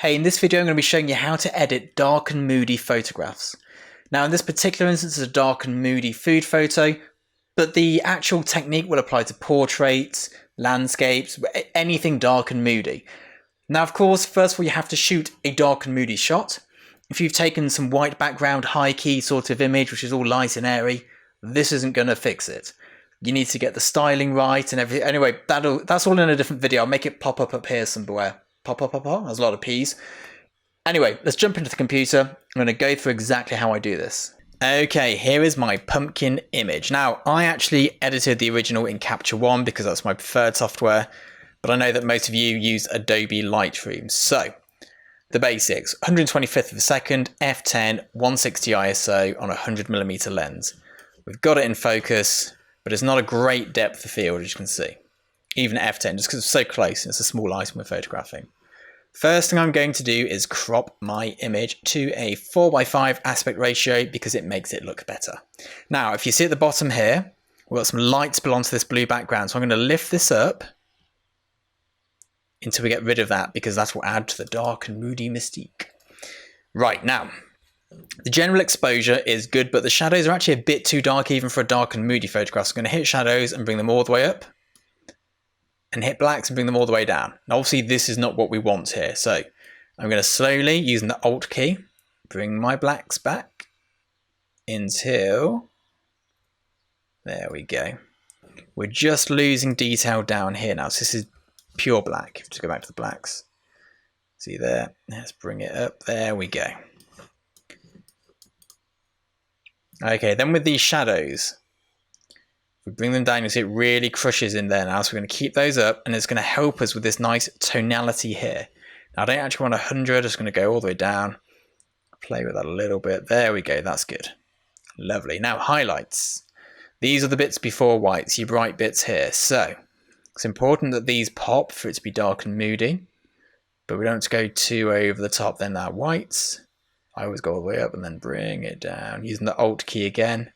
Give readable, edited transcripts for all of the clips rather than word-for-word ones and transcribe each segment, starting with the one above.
Hey, in this video I'm going to be showing you how to edit dark and moody photographs. Now in this particular instance it's a dark and moody food photo, but the actual technique will apply to portraits, landscapes, anything dark and moody. Now of course, first of all you have to shoot a dark and moody shot. If you've taken some white background, high key sort of image, which is all light and airy, this isn't going to fix it. You need to get the styling right and everything. Anyway, that's all in a different video. I'll make it pop up here somewhere. Pop. There's a lot of P's. Anyway, let's jump into the computer. I'm going to go through exactly how I do this. Okay, here is my pumpkin image. Now, I actually edited the original in Capture One because that's my preferred software, but I know that most of you use Adobe Lightroom. So, the basics: 125th of a second, f10, 160 ISO on a 100mm lens. We've got it in focus, but it's not a great depth of field, as you can see. Even at f10, just because it's so close and it's a small item we're photographing. First thing I'm going to do is crop my image to a 4:5 aspect ratio because it makes it look better. Now, if you see at the bottom here, we've got some light spill onto this blue background. So I'm going to lift this up until we get rid of that because that will add to the dark and moody mystique. Right, now, the general exposure is good, but the shadows are actually a bit too dark even for a dark and moody photograph. So I'm going to hit shadows and bring them all the way up. And hit blacks and bring them all the way down. Now, obviously, this is not what we want here. So I'm going to slowly, using the Alt key, bring my blacks back until, there we go. We're just losing detail down here now. So this is pure black. Just go back to the blacks. See there? Let's bring it up. There we go. Okay, then with these shadows, we bring them down, you see it really crushes in there now. So we're going to keep those up and it's going to help us with this nice tonality here. Now I don't actually want 100, I'm just going to go all the way down. Play with that a little bit. There we go, that's good. Lovely. Now highlights. These are the bits before whites, your bright bits here. So it's important that these pop for it to be dark and moody. But we don't want to go too over the top then our whites. I always go all the way up and then bring it down. Using the Alt key again.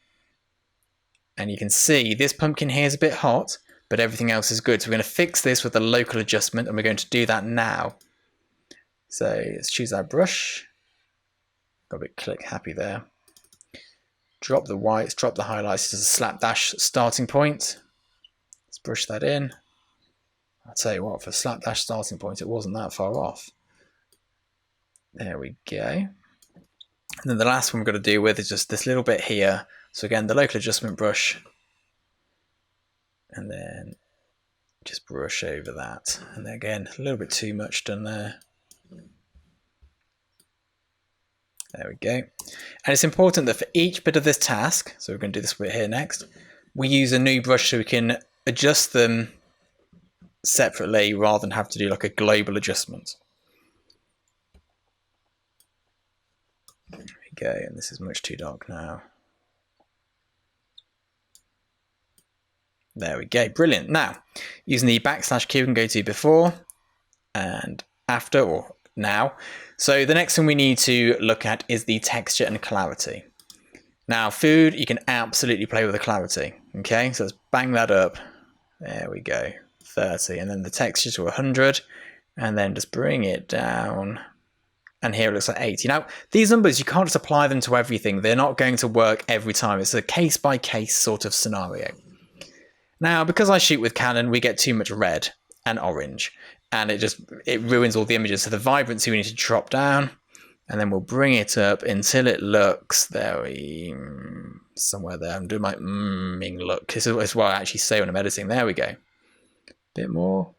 And you can see this pumpkin here is a bit hot, but everything else is good. So we're going to fix this with a local adjustment, and we're going to do that now. So let's choose our brush. Got a bit click happy there. Drop the whites, drop the highlights as a slapdash starting point. Let's brush that in. I'll tell you what, for a slapdash starting point, it wasn't that far off. There we go. And then the last one we've got to deal with is just this little bit here. So again, the local adjustment brush, and then just brush over that. And then again, a little bit too much done there. There we go. And it's important that for each bit of this task, so we're going to do this bit here next, we use a new brush so we can adjust them separately rather than have to do like a global adjustment. There we go, and this is much too dark now. There we go, brilliant. Now, using the backslash key, we can go to before and after or now. So the next thing we need to look at is the texture and clarity. Now, food, you can absolutely play with the clarity. Okay, so let's bang that up. There we go, 30. And then the texture to 100. And then just bring it down. And here it looks like 80. Now, these numbers, you can't just apply them to everything. They're not going to work every time. It's a case-by-case sort of scenario. Now, because I shoot with Canon, we get too much red and orange, and it ruins all the images. So the vibrancy we need to drop down, and then we'll bring it up until it looks somewhere there. I'm doing my look. This is what I actually say when I'm editing. There we go. Bit more.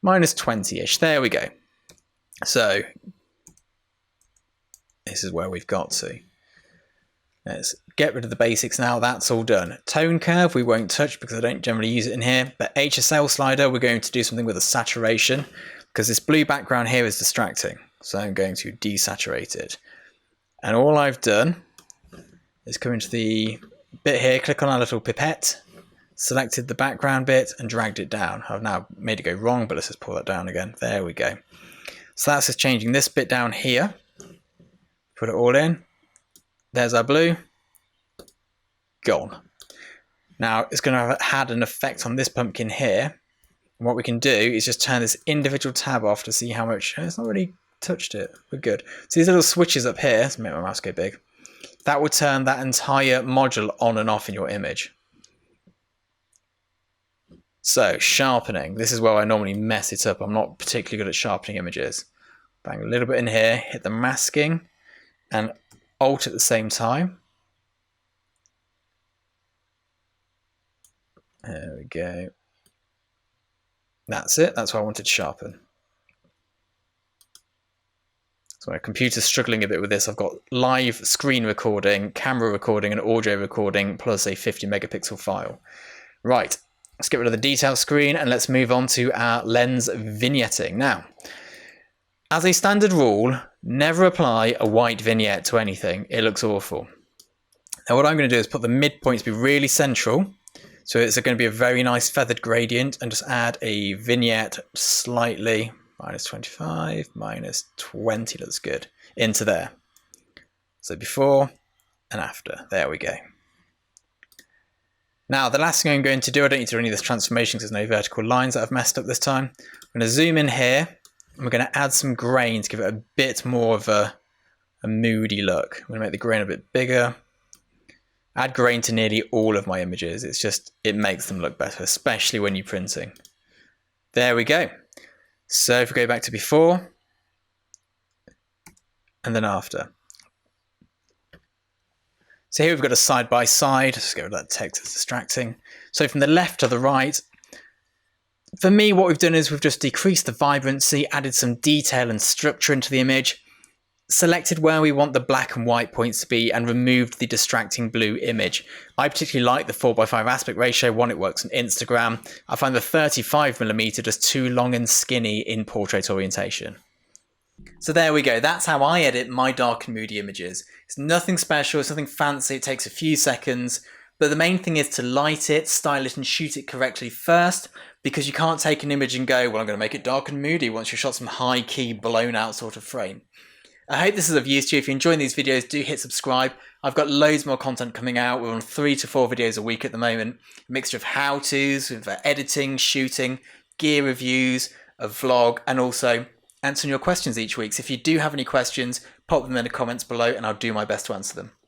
Minus 20-ish. There we go. So this is where we've got to. Let's get rid of the basics now. That's all done. Tone curve we won't touch because I don't generally use it in here. But HSL slider, we're going to do something with a saturation because this blue background here is distracting. So I'm going to desaturate it. And all I've done is come into the bit here, click on our little pipette, selected the background bit and dragged it down. I've now made it go wrong, but let's just pull that down again. There we go. So that's just changing this bit down here. Put it all in. There's our blue. Gone. Now it's going to have had an effect on this pumpkin here. And what we can do is just turn this individual tab off to see how much. It's not really touched it. We're good. So these little switches up here, let's make my mouse go big. That will turn that entire module on and off in your image. So sharpening. This is where I normally mess it up. I'm not particularly good at sharpening images. Bang a little bit in here, hit the masking and alt at the same time. There we go. That's it. That's what I wanted to sharpen. So my computer's struggling a bit with this. I've got live screen recording, camera recording, and audio recording, plus a 50 megapixel file. Right, let's get rid of the detail screen and let's move on to our lens vignetting. Now, as a standard rule, never apply a white vignette to anything. It looks awful. Now what I'm going to do is put the midpoint to be really central. So it's going to be a very nice feathered gradient, and just add a vignette slightly, -25, -20, looks good, into there. So before and after, there we go. Now the last thing I'm going to do, I don't need to do any of this transformation because there's no vertical lines that I've messed up this time. I'm going to zoom in here, and we're going to add some grain to give it a bit more of a moody look. I'm going to make the grain a bit bigger. Add grain to nearly all of my images. It's just, it makes them look better, especially when you're printing. There we go. So if we go back to before and then after. So here we've got a side by side. Let's get rid of that text, it's distracting. So from the left to the right, for me, what we've done is we've just decreased the vibrancy, added some detail and structure into the image, selected where we want the black and white points to be, and removed the distracting blue image. I particularly like the 4:5 aspect ratio one. It works on Instagram. I find the 35mm just too long and skinny in portrait orientation. So there we go. That's how I edit my dark and moody images. It's nothing special. It's nothing fancy. It takes a few seconds. But the main thing is to light it, style it, and shoot it correctly first, because you can't take an image and go, well, I'm going to make it dark and moody once you've shot some high key, blown out sort of frame. I hope this is of use to you. If you're enjoying these videos, do hit subscribe. I've got loads more content coming out. We're on 3 to 4 videos a week at the moment. A mixture of how-tos, with editing, shooting, gear reviews, a vlog, and also answering your questions each week. So if you do have any questions, pop them in the comments below and I'll do my best to answer them.